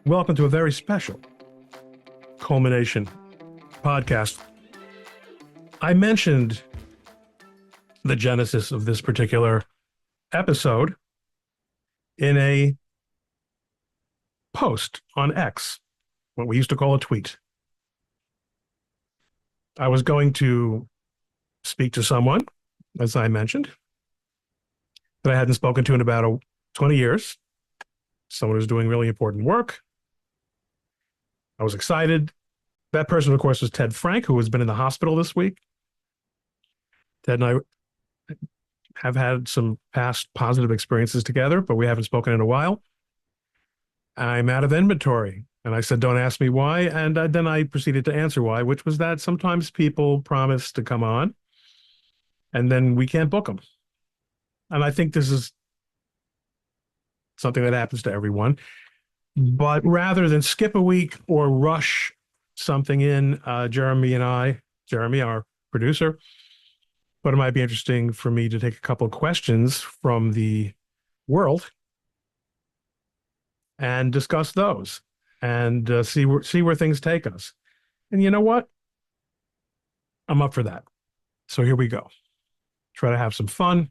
Welcome to a very special ColemanNation podcast. I mentioned the genesis of this particular episode in a post on X, what we used to call a tweet. I was going to speak to someone, as I mentioned, that I hadn't spoken to in about 20 years, someone who's doing really important work. I was excited. That person, of course, was Ted Frank, who has been in the hospital this week. Ted and I have had some past positive experiences together, but we haven't spoken in a while. I'm out of inventory. And I said, don't ask me why. And then I proceeded to answer why, which was that sometimes people promise to come on and then we can't book them. And I think this is something that happens to everyone. But rather than skip a week or rush something in, Jeremy, our producer, but it might be interesting for me to take a couple of questions from the world and discuss those and see where things take us. And you know what? I'm up for that. So here we go. Try to have some fun.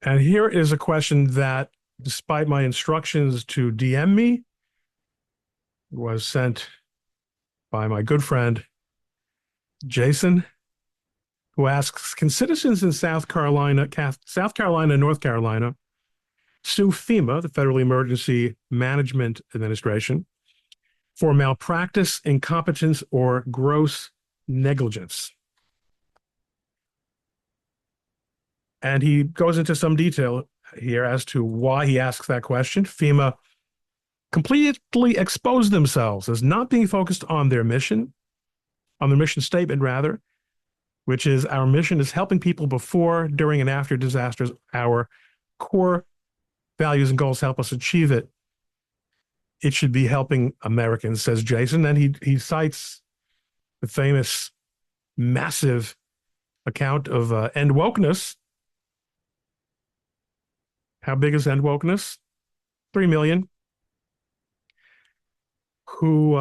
And here is a question that, despite my instructions to DM me, was sent by my good friend, Jason, who asks, can citizens in South Carolina and North Carolina sue FEMA, the Federal Emergency Management Administration, for malpractice, incompetence, or gross negligence? And he goes into some detail here as to why he asks that question. FEMA completely exposed themselves as not being focused on their mission statement, rather, which is our mission is helping people before, during, and after disasters. Our core values and goals help us achieve it. It should be helping Americans, says Jason. And he cites the famous, massive account of End Wokeness. How big is End Wokeness? 3 million. Who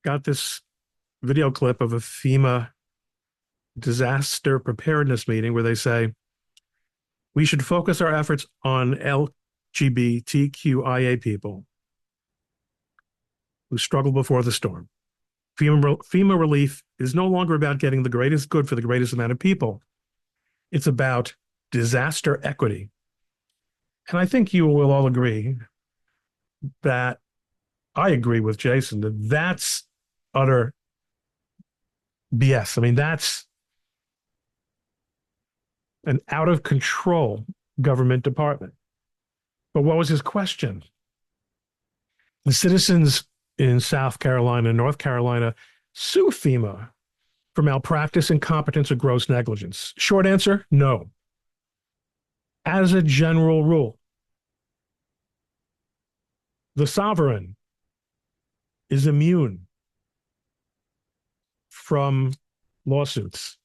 got this video clip of a FEMA disaster preparedness meeting where they say, we should focus our efforts on LGBTQIA people who struggle before the storm. FEMA relief is no longer about getting the greatest good for the greatest amount of people. It's about disaster equity. And I think you will all agree that I agree with Jason that that's utter BS. I mean, that's an out of control government department. But what was his question? The citizens in South Carolina and North Carolina sue FEMA for malpractice, incompetence, or gross negligence. Short answer, no. As a general rule, the sovereign is immune from lawsuits.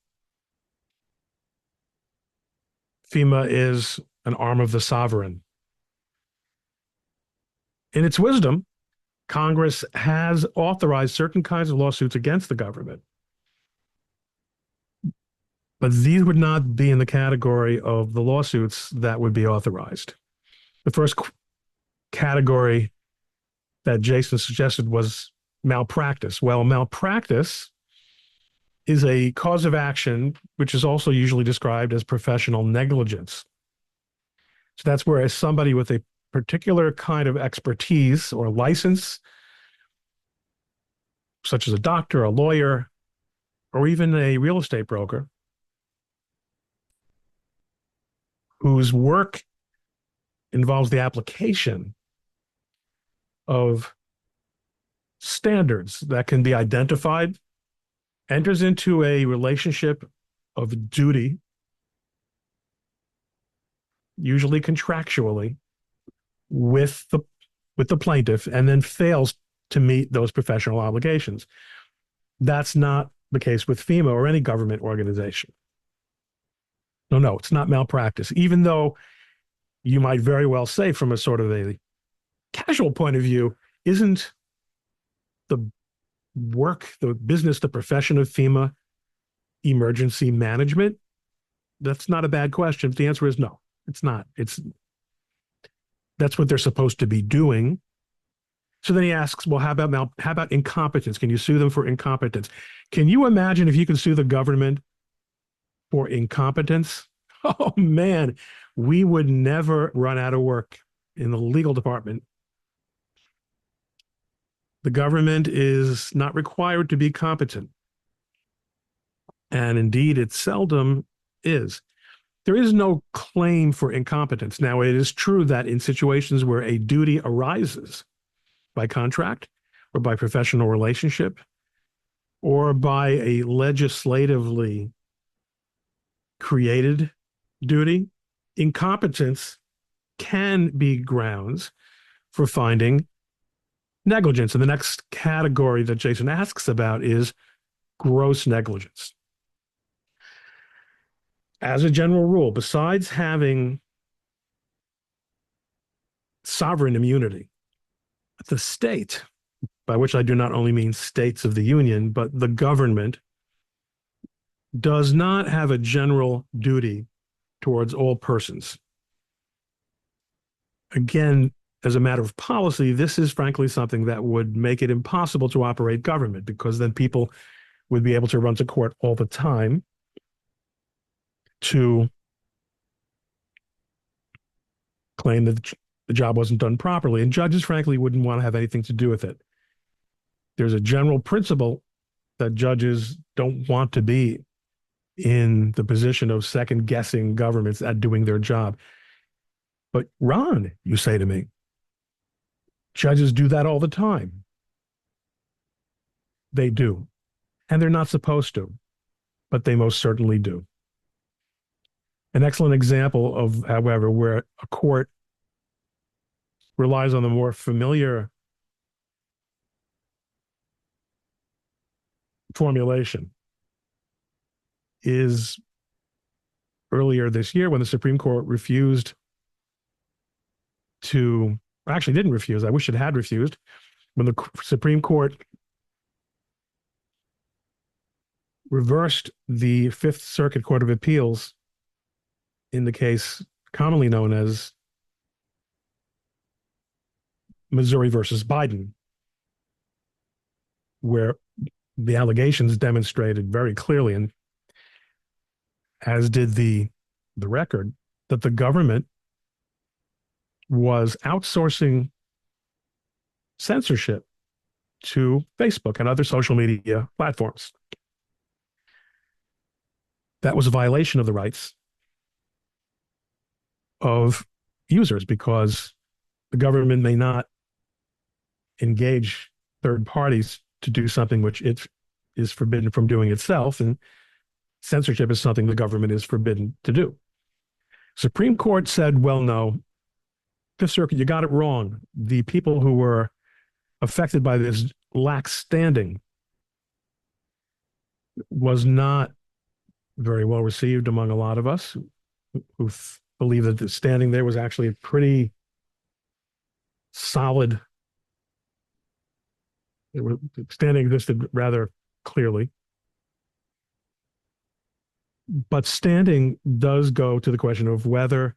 FEMA is an arm of the sovereign. In its wisdom, Congress has authorized certain kinds of lawsuits against the government. But these would not be in the category of the lawsuits that would be authorized. The first category that Jason suggested was malpractice. Well, malpractice is a cause of action, which is also usually described as professional negligence. So that's where somebody with a particular kind of expertise or license, such as a doctor, a lawyer, or even a real estate broker, whose work involves the application of standards that can be identified, enters into a relationship of duty, usually contractually, with the plaintiff, and then fails to meet those professional obligations. That's not the case with FEMA or any government organization. No, no, it's not malpractice, even though you might very well say from a sort of a casual point of view, isn't the work, the business, the profession of FEMA emergency management? That's not a bad question. The answer is no, it's not. It's that's what they're supposed to be doing. So then he asks, well, how about incompetence? Can you sue them for incompetence? Can you imagine if you could sue the government for incompetence? Oh man, we would never run out of work in the legal department. The government is not required to be competent. And indeed, it seldom is. There is no claim for incompetence. Now, it is true that in situations where a duty arises by contract or by professional relationship or by a legislatively created duty, incompetence can be grounds for finding negligence. And the next category that Jason asks about is gross negligence. As a general rule, besides having sovereign immunity, the state, by which I do not only mean states of the union, but the government, does not have a general duty towards all persons. Again, as a matter of policy, this is frankly something that would make it impossible to operate government because then people would be able to run to court all the time to claim that the job wasn't done properly. And judges, frankly, wouldn't want to have anything to do with it. There's a general principle that judges don't want to be in the position of second guessing governments at doing their job. But Ron, you say to me, judges do that all the time. They do. And they're not supposed to, but they most certainly do. An excellent example of, however, where a court relies on the more familiar formulation is earlier this year when the Supreme Court refused to, actually didn't refuse, I wish it had refused, when the Supreme Court reversed the Fifth Circuit Court of Appeals in the case commonly known as Missouri versus Biden, where the allegations demonstrated very clearly, and as did the record, that the government was outsourcing censorship to Facebook and other social media platforms. That was a violation of the rights of users because the government may not engage third parties to do something which it is forbidden from doing itself, and censorship is something the government is forbidden to do. Supreme Court said, well, no, Fifth Circuit, you got it wrong. The people who were affected by this lack standing was not very well received among a lot of us who believe that the standing there was actually a pretty solid. Standing existed rather clearly. But standing does go to the question of whether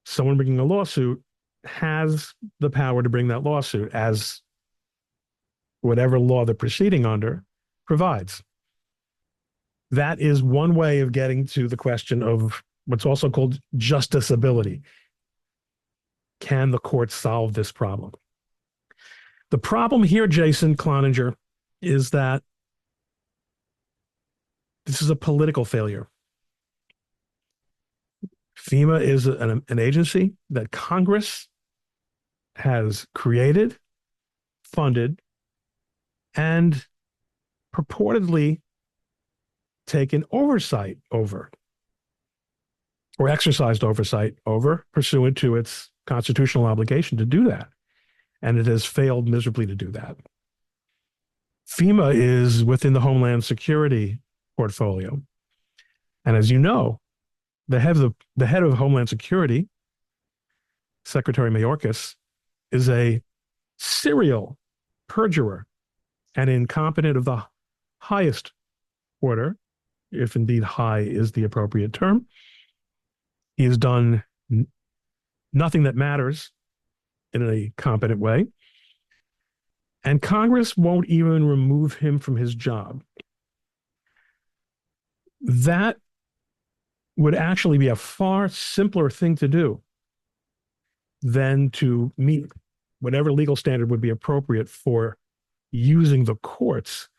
someone bringing a lawsuit has the power to bring that lawsuit as whatever law they're proceeding under provides. That is one way of getting to the question of what's also called justiciability. Can the court solve this problem? The problem here, Jason Cloninger, is that this is a political failure. FEMA is an agency that Congress has created, funded, and purportedly taken oversight over, or exercised oversight over, pursuant to its constitutional obligation to do that. And it has failed miserably to do that. FEMA is within the Homeland Security portfolio. And as you know, the head of Homeland Security, Secretary Mayorkas, is a serial perjurer and incompetent of the highest order, if indeed high is the appropriate term. He has done nothing that matters in a competent way. And Congress won't even remove him from his job. That would actually be a far simpler thing to do than to meet whatever legal standard would be appropriate for using the courts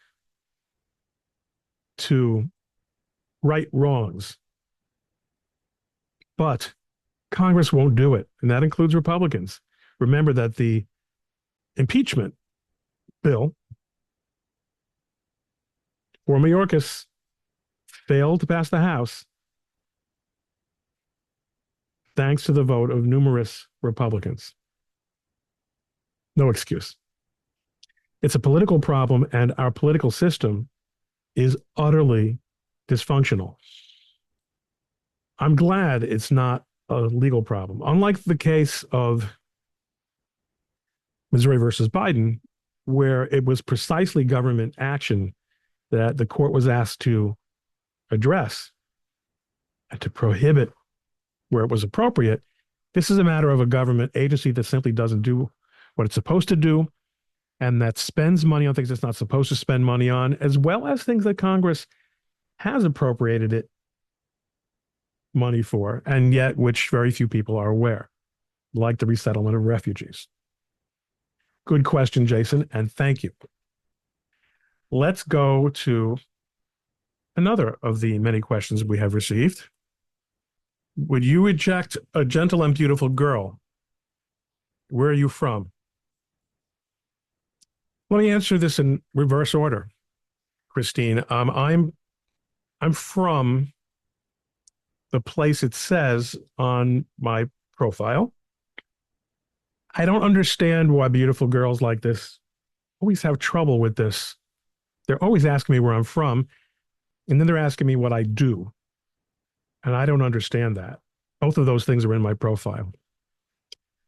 to right wrongs. But Congress won't do it, and that includes Republicans. Remember that the impeachment bill for Mayorkas failed to pass the House thanks to the vote of numerous Republicans. No excuse. It's a political problem, and our political system is utterly dysfunctional. I'm glad it's not a legal problem. Unlike the case of Missouri versus Biden, where it was precisely government action that the court was asked to address and to prohibit where it was appropriate, this is a matter of a government agency that simply doesn't do what it's supposed to do and that spends money on things it's not supposed to spend money on, as well as things that Congress has appropriated it money for, and yet which very few people are aware, like the resettlement of refugees. Good question, Jason, and thank you. Let's go to another of the many questions we have received. Would you reject a gentle and beautiful girl? Where are you from? Let me answer this in reverse order, Christine. I'm from the place it says on my profile. I don't understand why beautiful girls like this always have trouble with this. They're always asking me where I'm from, and then they're asking me what I do. And I don't understand that. Both of those things are in my profile.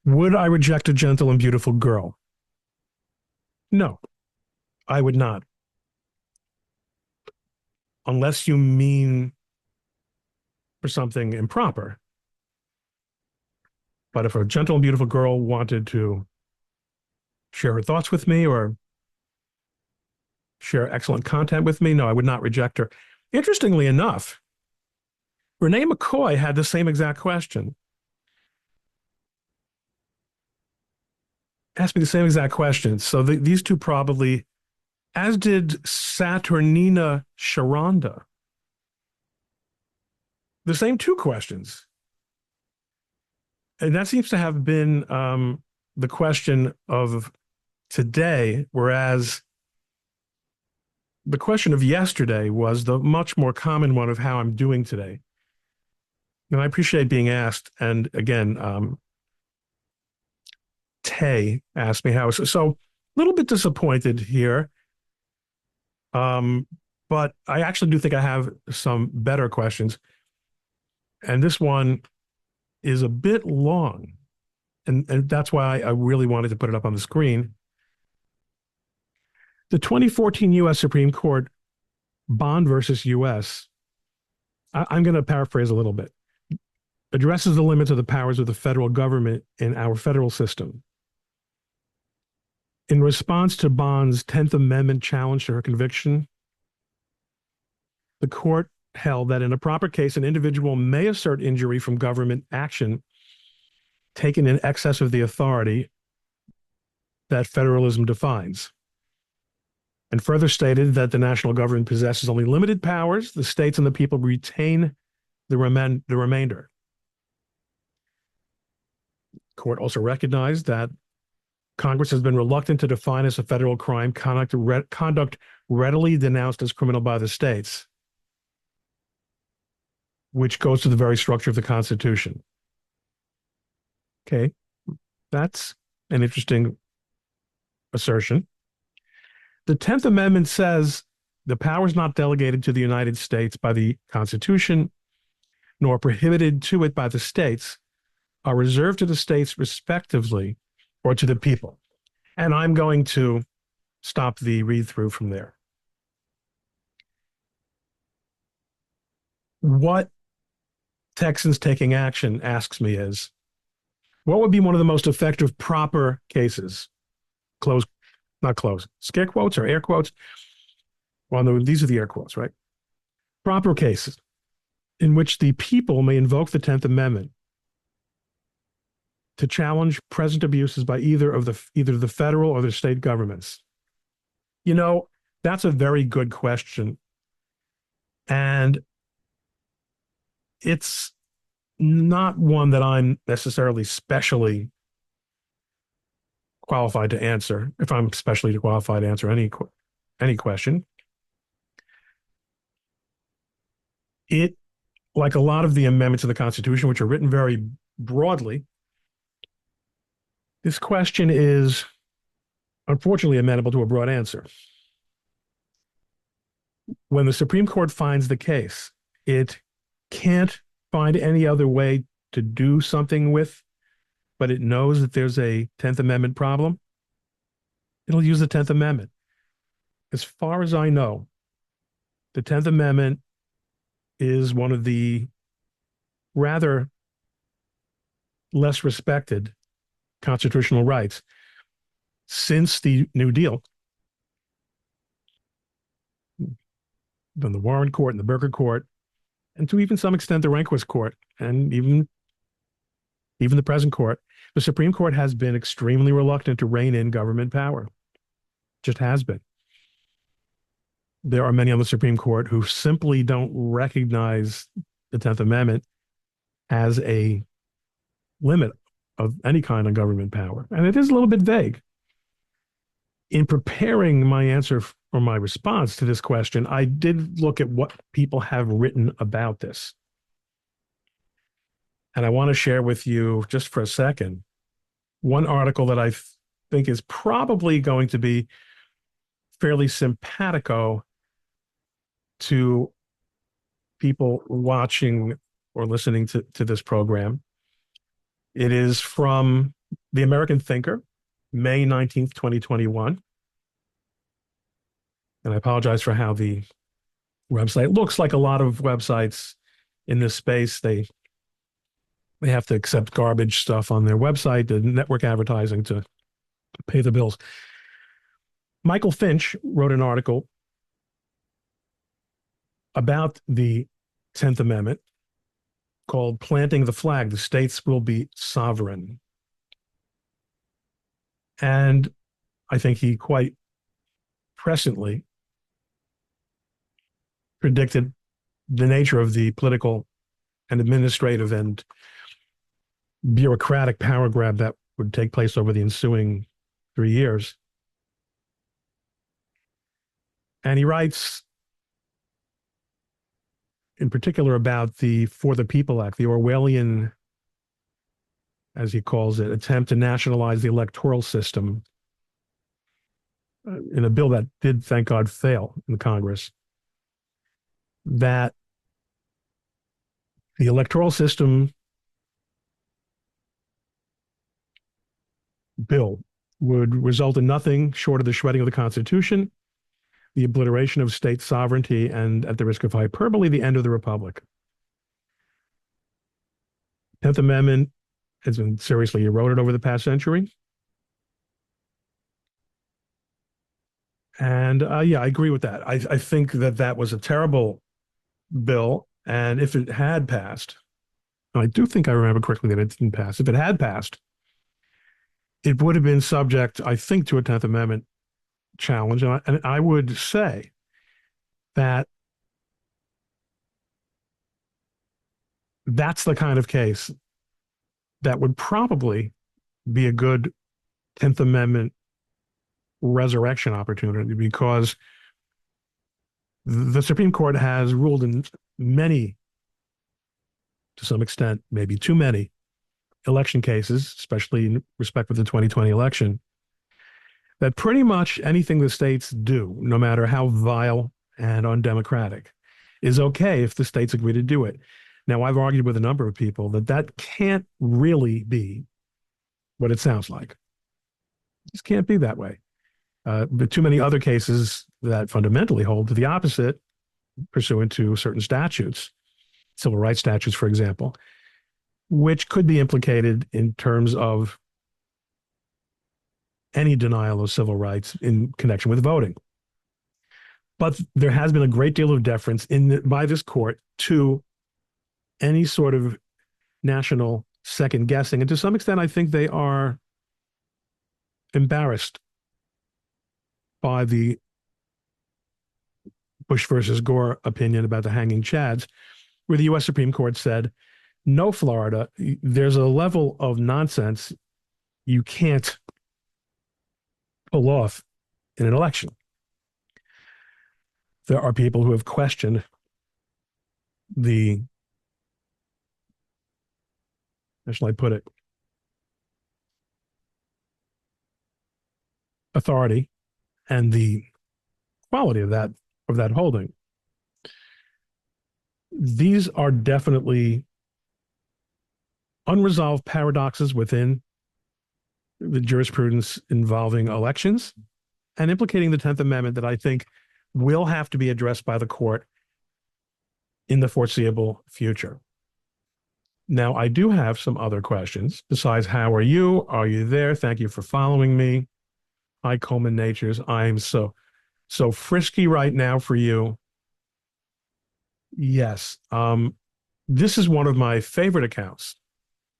Would I reject a gentle and beautiful girl? No, I would not. Unless you mean for something improper. But if a gentle and beautiful girl wanted to share her thoughts with me or share excellent content with me, no, I would not reject her. Interestingly enough, Renee McCoy had the same exact question. Asked me the same exact question. So these two probably, as did Saturnina Sharonda, the same two questions. And that seems to have been the question of today, whereas the question of yesterday was the much more common one of how I'm doing today. And I appreciate being asked. And again, Tay asked me how. So a little bit disappointed here. But I actually do think I have some better questions. And this one is a bit long. And that's why I really wanted to put it up on the screen. The 2014 U.S. Supreme Court, Bond versus U.S., I'm going to paraphrase a little bit, addresses the limits of the powers of the federal government in our federal system. In response to Bond's 10th Amendment challenge to her conviction, the court held that in a proper case, an individual may assert injury from government action taken in excess of the authority that federalism defines, and further stated that the national government possesses only limited powers. The states and the people retain the remainder. The court also recognized that Congress has been reluctant to define as a federal crime conduct readily denounced as criminal by the states, which goes to the very structure of the Constitution. Okay, that's an interesting assertion. The 10th Amendment says the power is not delegated to the United States by the Constitution, nor prohibited to it by the states, are reserved to the states respectively or to the people. And I'm going to stop the read through from there. What Texans Taking Action asks me is, what would be one of the most effective proper cases? Close, not close, scare quotes or air quotes? Well, no, these are the air quotes, right? Proper cases in which the people may invoke the 10th Amendment to challenge present abuses by either the federal or the state governments. You know, that's a very good question. And it's not one that I'm necessarily specially qualified to answer, if I'm specially qualified to answer any question. It, like a lot of the amendments of the Constitution, which are written very broadly, this question is unfortunately amenable to a broad answer. When the Supreme Court finds the case, it can't find any other way to do something with, but it knows that there's a 10th Amendment problem, it'll use the 10th Amendment. As far as I know, the 10th Amendment is one of the rather less respected constitutional rights since the New Deal. From the Warren Court and the Burger Court, and to even some extent the Rehnquist Court, and even the present court, the Supreme Court has been extremely reluctant to rein in government power. Just has been. There are many on the Supreme Court who simply don't recognize the 10th Amendment as a limit of any kind of government power. And it is a little bit vague. In preparing my answer or my response to this question, I did look at what people have written about this. And I want to share with you, just for a second, one article that I think is probably going to be fairly simpatico to people watching or listening to this program. It is from the American Thinker, May 19th, 2021. And I apologize for how the website looks. Like a lot of websites in this space, they have to accept garbage stuff on their website, the network advertising to pay the bills. Michael Finch wrote an article about the 10th Amendment called Planting the Flag, the States Will Be Sovereign. And I think he quite presciently predicted the nature of the political and administrative and bureaucratic power grab that would take place over the ensuing 3 years. And he writes in particular about the For the People Act, the Orwellian, as he calls it, attempt to nationalize the electoral system in a bill that did, thank God, fail in Congress, that the electoral system bill would result in nothing short of the shredding of the Constitution, the obliteration of state sovereignty, and, at the risk of hyperbole, the end of the Republic. 10th Amendment has been seriously eroded over the past century. And yeah, I agree with that. I think that was a terrible bill. And if it had passed, and I do think I remember correctly that it didn't pass. If it had passed, it would have been subject, I think, to a 10th Amendment challenge. And I would say that that's the kind of case that would probably be a good 10th Amendment resurrection opportunity, because the Supreme Court has ruled in many, to some extent, maybe too many, election cases, especially in respect with the 2020 election, that pretty much anything the states do, no matter how vile and undemocratic, is okay if the states agree to do it. Now, I've argued with a number of people that that can't really be what it sounds like. It just can't be that way. But too many other cases that fundamentally hold to the opposite, pursuant to certain statutes, civil rights statutes, for example, which could be implicated in terms of any denial of civil rights in connection with voting. But there has been a great deal of deference by this court to any sort of national second guessing. And to some extent, I think they are embarrassed by the Bush versus Gore opinion about the hanging chads, where the U.S. Supreme Court said, no, Florida, there's a level of nonsense you can't pull off in an election. There are people who have questioned the, how shall I put it, authority and the quality of that holding. These are definitely unresolved paradoxes within the jurisprudence involving elections and implicating the 10th Amendment that I think will have to be addressed by the court in the foreseeable future. Now, I do have some other questions besides how are you? Are you there? Thank you for following me. Hi, Coleman Natures. I'm so frisky right now for you. Yes. This is one of my favorite accounts,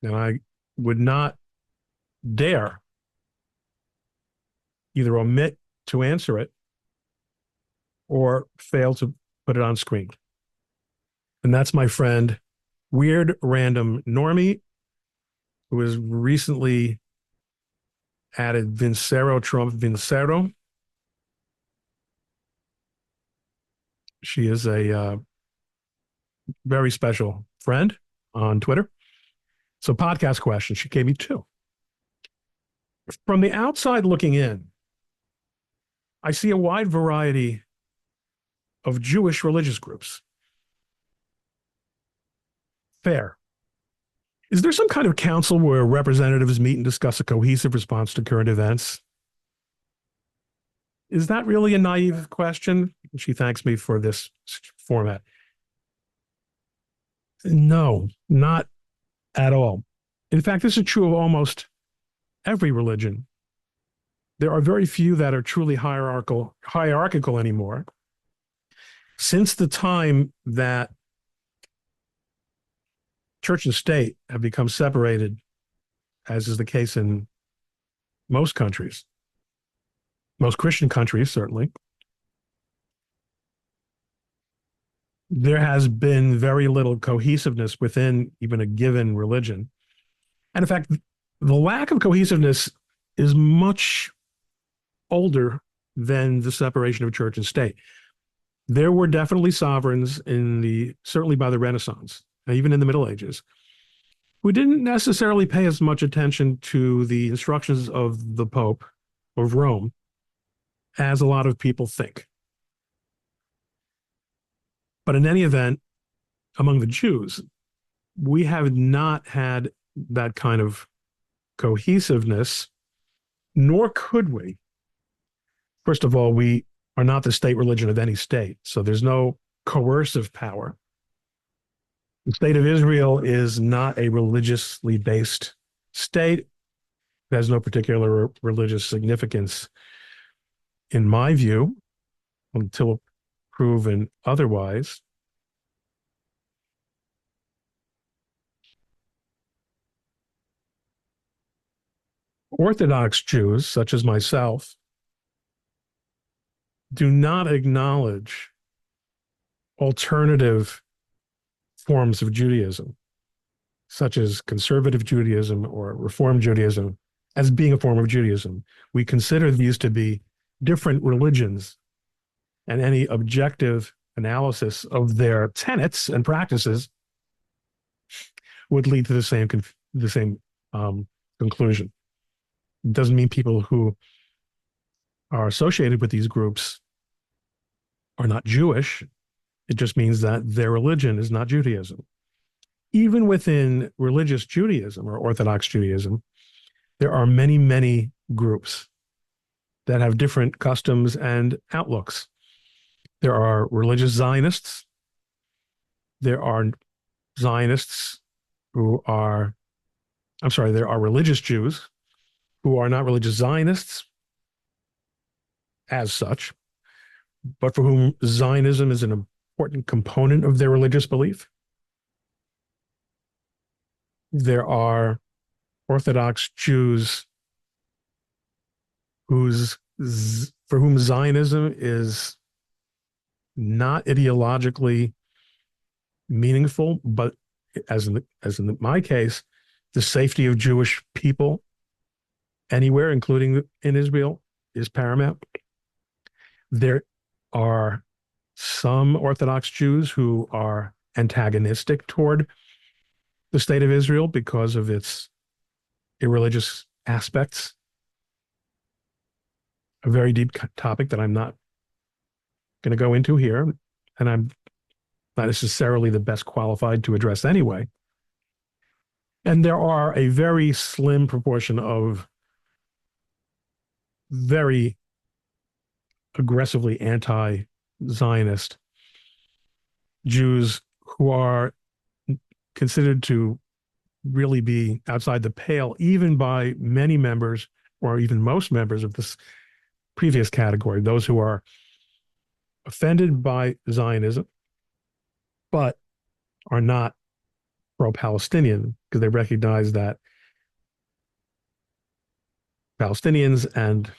and I would not dare either omit to answer it or fail to put it on screen. And that's my friend, Weird Random Normie, who has recently added Vincero Trump Vincero. She is a very special friend on Twitter. So podcast question, she gave me two. From the outside looking in, I see a wide variety of Jewish religious groups. Fair. Is there some kind of council where representatives meet and discuss a cohesive response to current events? Is that really a naive question? She thanks me for this format. No, not at all. In fact, this is true of almost every religion. There are very few that are truly hierarchical anymore. Since the time that church and state have become separated, as is the case in most countries, most Christian countries, certainly, there has been very little cohesiveness within even a given religion. And in fact, the lack of cohesiveness is much older than the separation of church and state. There were definitely sovereigns certainly by the Renaissance, even in the Middle Ages, who didn't necessarily pay as much attention to the instructions of the Pope of Rome as a lot of people think. But in any event, among the Jews, we have not had that kind of cohesiveness, nor could we. First of all, we are not the state religion of any state, so there's no coercive power. The state of Israel is not a religiously based state. It has no particular religious significance, in my view, until proven otherwise. Orthodox Jews, such as myself, do not acknowledge alternative forms of Judaism, such as conservative Judaism or Reform Judaism, as being a form of Judaism. We consider these to be different religions, and any objective analysis of their tenets and practices would lead to the same conclusion. It doesn't mean people who are associated with these groups are not Jewish. It just means that their religion is not Judaism. even within religious Judaism or Orthodox Judaism, there are many, many groups that have different customs and outlooks. There are religious Zionists. There are Zionists who are, I'm sorry, there are religious Jews who are not religious Zionists as such, but for whom Zionism is an important component of their religious belief. There are Orthodox Jews whose for whom Zionism is not ideologically meaningful, but as in my case, the safety of Jewish people anywhere, including in Israel, is paramount. There are some Orthodox Jews who are antagonistic toward the state of Israel because of its irreligious aspects. A very deep topic that I'm not going to go into here, and I'm not necessarily the best qualified to address anyway. And there are a very slim proportion of very aggressively anti-Zionist Jews who are considered to really be outside the pale, even by many members or even most members of this previous category, those who are offended by Zionism, but are not pro-Palestinian because they recognize that Palestinians, and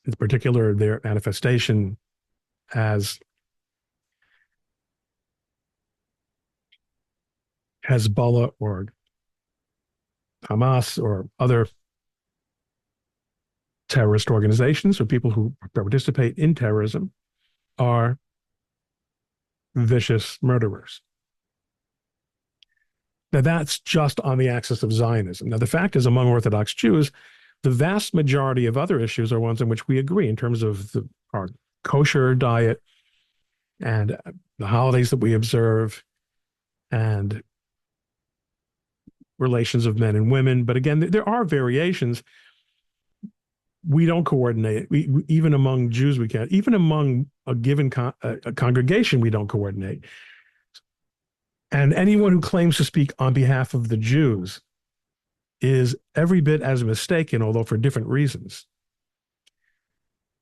in particular their manifestation as Hezbollah or Hamas or other terrorist organizations or people who participate in terrorism, are vicious murderers. Now, that's just on the axis of Zionism. Now, the fact is, among Orthodox Jews, the vast majority of other issues are ones in which we agree in terms of our kosher diet and the holidays that we observe and relations of men and women. But again, there are variations. We don't coordinate. Even among Jews, we can't. Even among a given a congregation, we don't coordinate. And anyone who claims to speak on behalf of the Jews is every bit as mistaken, although for different reasons,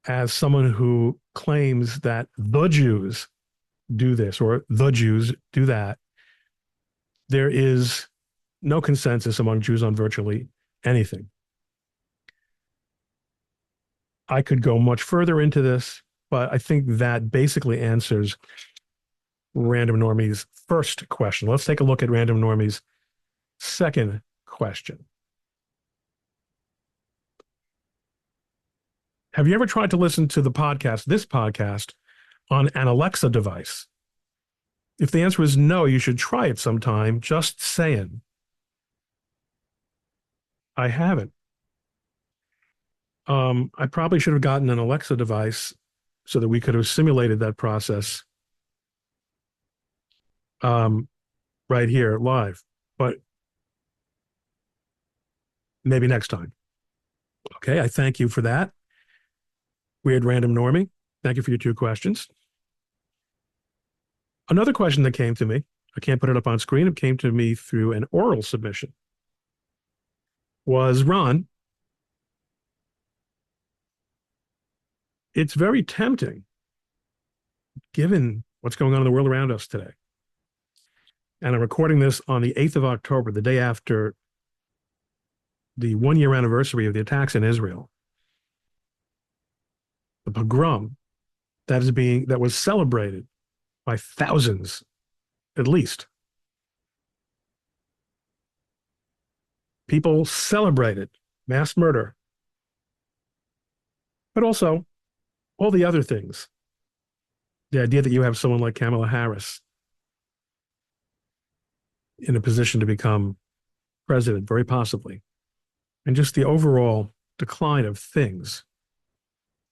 as someone who claims that the Jews do this or the Jews do that. There is no consensus among Jews on virtually anything. I could go much further into this, but I think that basically answers Random Normie's first question. Let's take a look at Random Normie's second question. Have you ever tried to listen to this podcast, on an Alexa device? If the answer is no, you should try it sometime. Just saying. I haven't. I probably should have gotten an Alexa device so that we could have simulated that process right here live, but maybe next time. Okay, I thank you for that. Weird Random Normie. Thank you for your two questions. Another question that came to me, I can't put it up on screen, it came to me through an oral submission, was, Ron, it's very tempting, given what's going on in the world around us today. And I'm recording this on the 8th of October, the day after the 1-year anniversary of the attacks in Israel. The pogrom that was celebrated by thousands, at least. People celebrated mass murder, but also all the other things. The idea that you have someone like Kamala Harris in a position to become president, very possibly, and just the overall decline of things.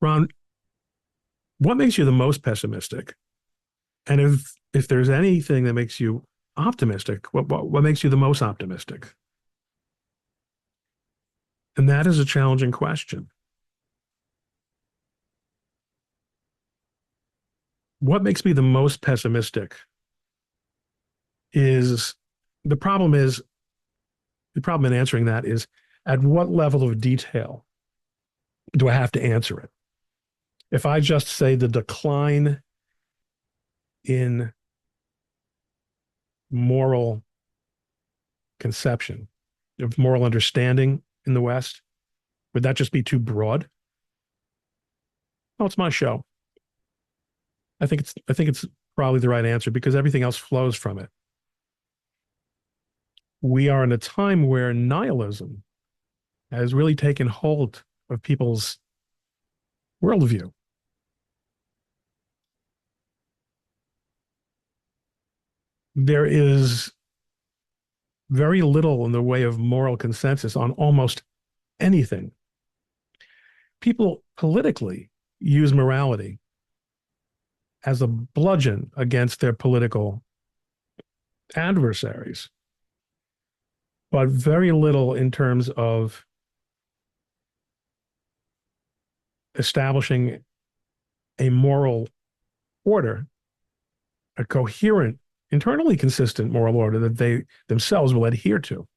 Ron, what makes you the most pessimistic? And if there's anything that makes you optimistic, what makes you the most optimistic? And that is a challenging question. What makes me the most pessimistic is the problem is the problem in answering that is at what level of detail do I have to answer it? If I just say the decline in moral conception, of moral understanding in the West, would that just be too broad? Oh, it's my show. I think it's probably the right answer because everything else flows from it. We are in a time where nihilism has really taken hold of people's worldview. There is very little in the way of moral consensus on almost anything. People politically use morality as a bludgeon against their political adversaries, but very little in terms of establishing a moral order, a coherent, internally consistent moral order that they themselves will adhere to.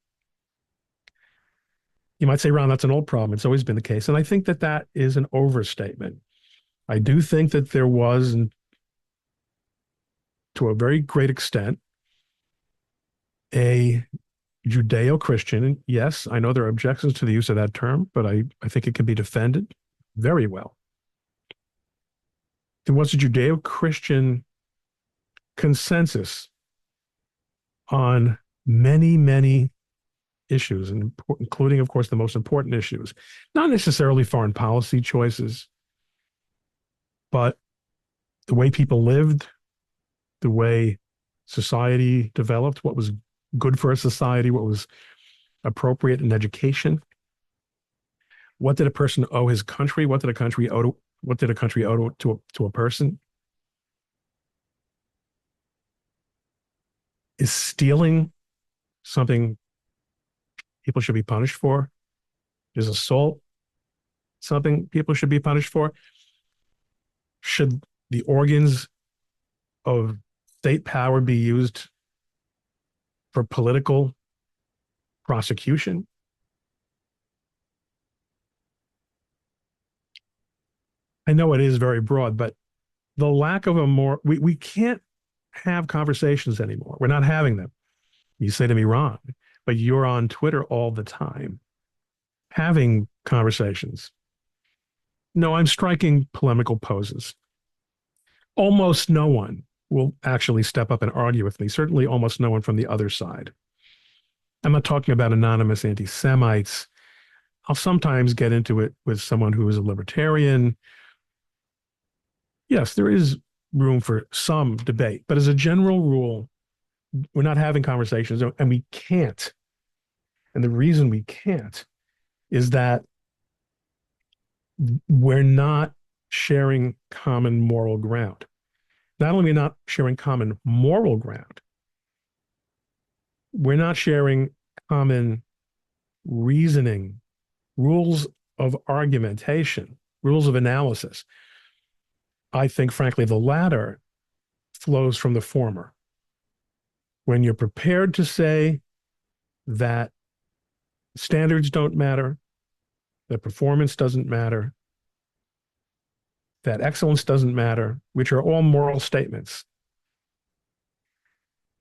You might say, Ron, that's an old problem. It's always been the case. And I think that that is an overstatement. I do think that there was, and to a very great extent, a Judeo-Christian. Yes, I know there are objections to the use of that term, but I think it can be defended very well. There was a Judeo-Christian consensus on many, many issues, and including, of course, the most important issues, not necessarily foreign policy choices, but the way people lived, the way society developed, what was good for a society, what was appropriate in education. What did a person owe his country? What did a country owe to a person? Is stealing something people should be punished for? Is assault something people should be punished for? Should the organs of state power be used for political prosecution? I know it is very broad, but the lack of a more, we can't have conversations anymore. We're not having them. You say to me, Ron, but you're on Twitter all the time having conversations. No, I'm striking polemical poses. Almost no one will actually step up and argue with me, certainly almost no one from the other side. I'm not talking about anonymous anti Semites. I'll sometimes get into it with someone who is a libertarian. Yes, there is room for some debate, but as a general rule, we're not having conversations and we can't. And the reason we can't is that we're not sharing common moral ground. Not only are we not sharing common moral ground, we're not sharing common reasoning, rules of argumentation, rules of analysis. I think, frankly, the latter flows from the former. When you're prepared to say that standards don't matter, that performance doesn't matter, that excellence doesn't matter, which are all moral statements,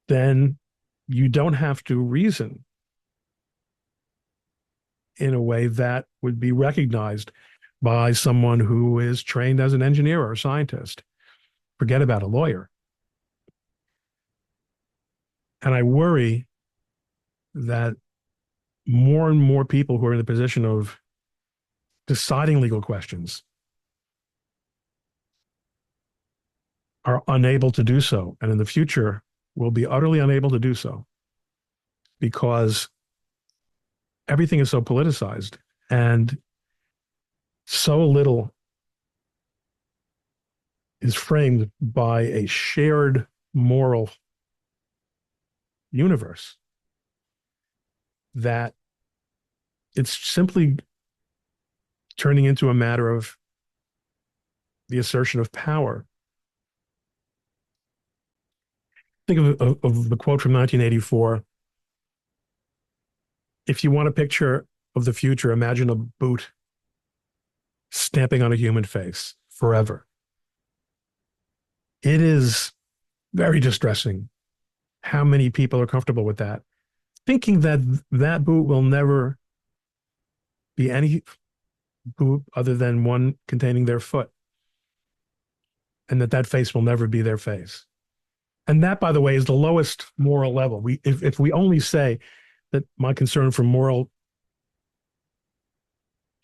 then you don't have to reason in a way that would be recognized by someone who is trained as an engineer or a scientist. Forget about a lawyer. And I worry that more and more people who are in the position of deciding legal questions are unable to do so. And in the future, will be utterly unable to do so because everything is so politicized and so little is framed by a shared moral universe that it's simply turning into a matter of the assertion of power. Think of the quote from 1984. If you want a picture of the future, imagine a boot stamping on a human face forever. It is very distressing how many people are comfortable with that, thinking that that boot will never be any boot other than one containing their foot, and that that face will never be their face. And that, by the way, is the lowest moral level. If we only say that my concern for moral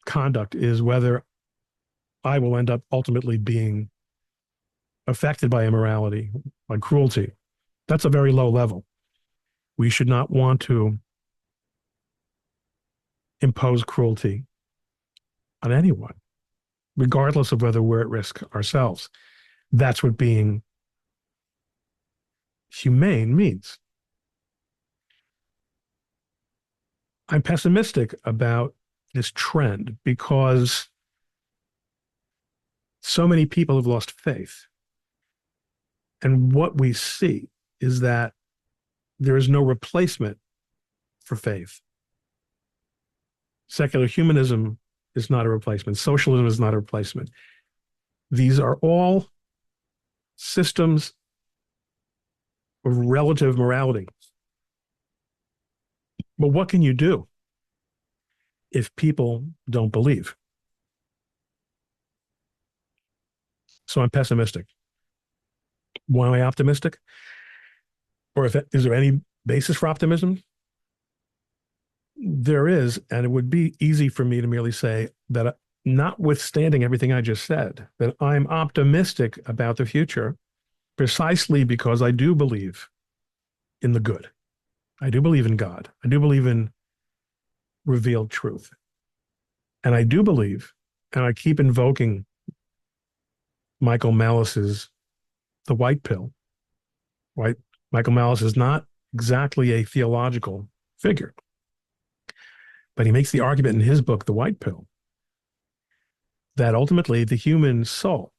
conduct is whether I will end up ultimately being affected by immorality, by cruelty, that's a very low level. We should not want to impose cruelty on anyone, regardless of whether we're at risk ourselves. That's what being humane means. I'm pessimistic about this trend because so many people have lost faith. And what we see is that there is no replacement for faith. Secular humanism is not a replacement. Socialism is not a replacement. These are all systems of relative morality. But what can you do if people don't believe? So I'm pessimistic. Why am I optimistic? Or is there any basis for optimism? There is, and it would be easy for me to merely say that, notwithstanding everything I just said, that I'm optimistic about the future precisely because I do believe in the good. I do believe in God. I do believe in revealed truth. And I do believe, and I keep invoking Michael Malice's The White Pill. Right? Michael Malice is not exactly a theological figure, but he makes the argument in his book, The White Pill, that ultimately the human soul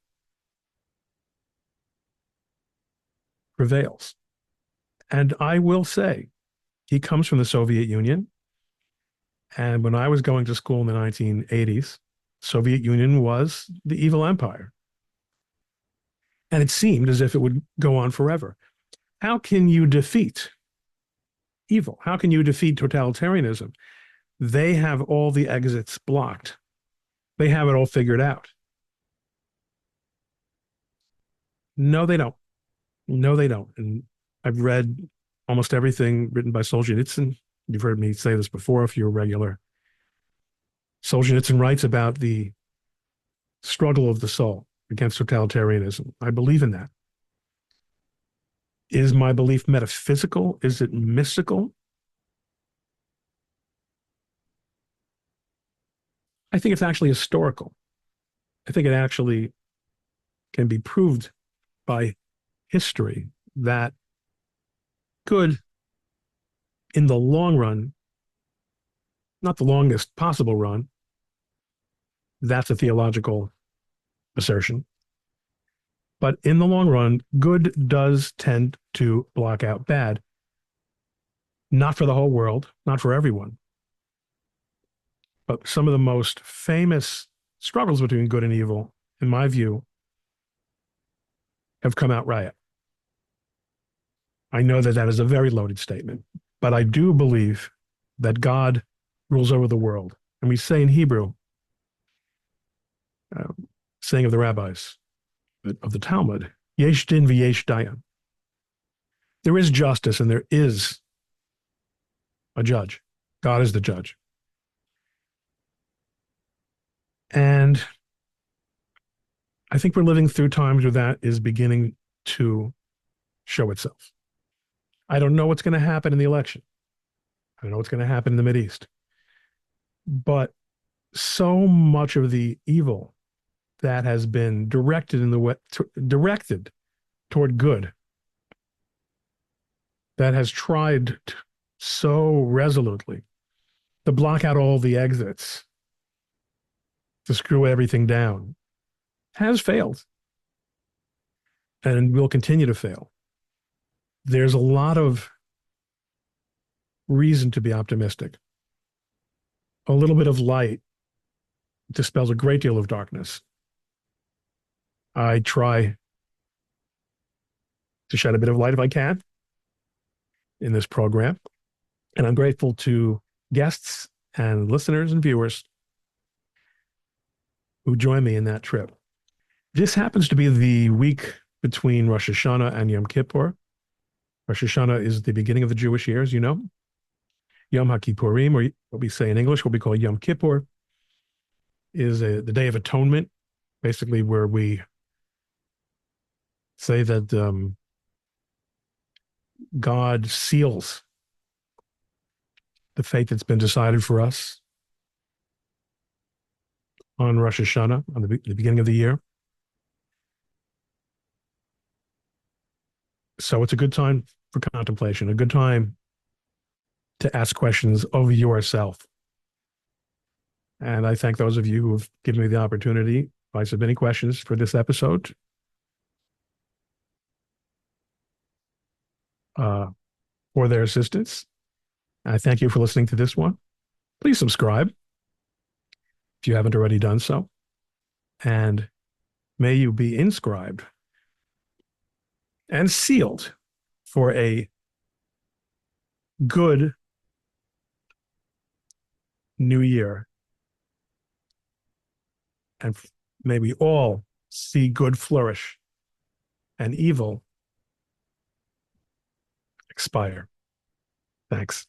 prevails. And I will say, he comes from the Soviet Union. And when I was going to school in the 1980s, Soviet Union was the evil empire. And it seemed as if it would go on forever. How can you defeat evil? How can you defeat totalitarianism? They have all the exits blocked. They have it all figured out. No, they don't. No, they don't. And I've read almost everything written by Solzhenitsyn. You've heard me say this before if you're a regular. Solzhenitsyn writes about the struggle of the soul against totalitarianism. I believe in that. Is my belief metaphysical? Is it mystical? I think it's actually historical. I think it actually can be proved by history that good, in the long run, not the longest possible run, that's a theological assertion. But in the long run, good does tend to block out bad. Not for the whole world, not for everyone. But some of the most famous struggles between good and evil, in my view, have come out right. I know that that is a very loaded statement, but I do believe that God rules over the world. And we say in Hebrew, saying of the rabbis, of the Talmud, yesh din v'yesh dayan. There is justice and there is a judge. God is the judge. And I think we're living through times where that is beginning to show itself. I don't know what's going to happen in the election. I don't know what's going to happen in the Mideast. But so much of the evil that has been directed toward good that has tried so resolutely to block out all the exits, to screw everything down, has failed and will continue to fail. There's a lot of reason to be optimistic. A little bit of light dispels a great deal of darkness. I try to shed a bit of light if I can in this program. And I'm grateful to guests and listeners and viewers who join me in that trip. This happens to be the week between Rosh Hashana and Yom Kippur. Rosh Hashanah is the beginning of the Jewish year, as you know. Yom HaKippurim, or what we say in English, what we call Yom Kippur, is the Day of Atonement, basically where we say that God seals the fate that's been decided for us on Rosh Hashanah, on the beginning of the year. So it's a good time for contemplation, a good time to ask questions of yourself. And I thank those of you who have given me the opportunity by submitting questions for this episode. For their assistance. I thank you for listening to this one. Please subscribe if you haven't already done so. And may you be inscribed and sealed for a good new year. And may we all see good flourish and evil expire. Thanks.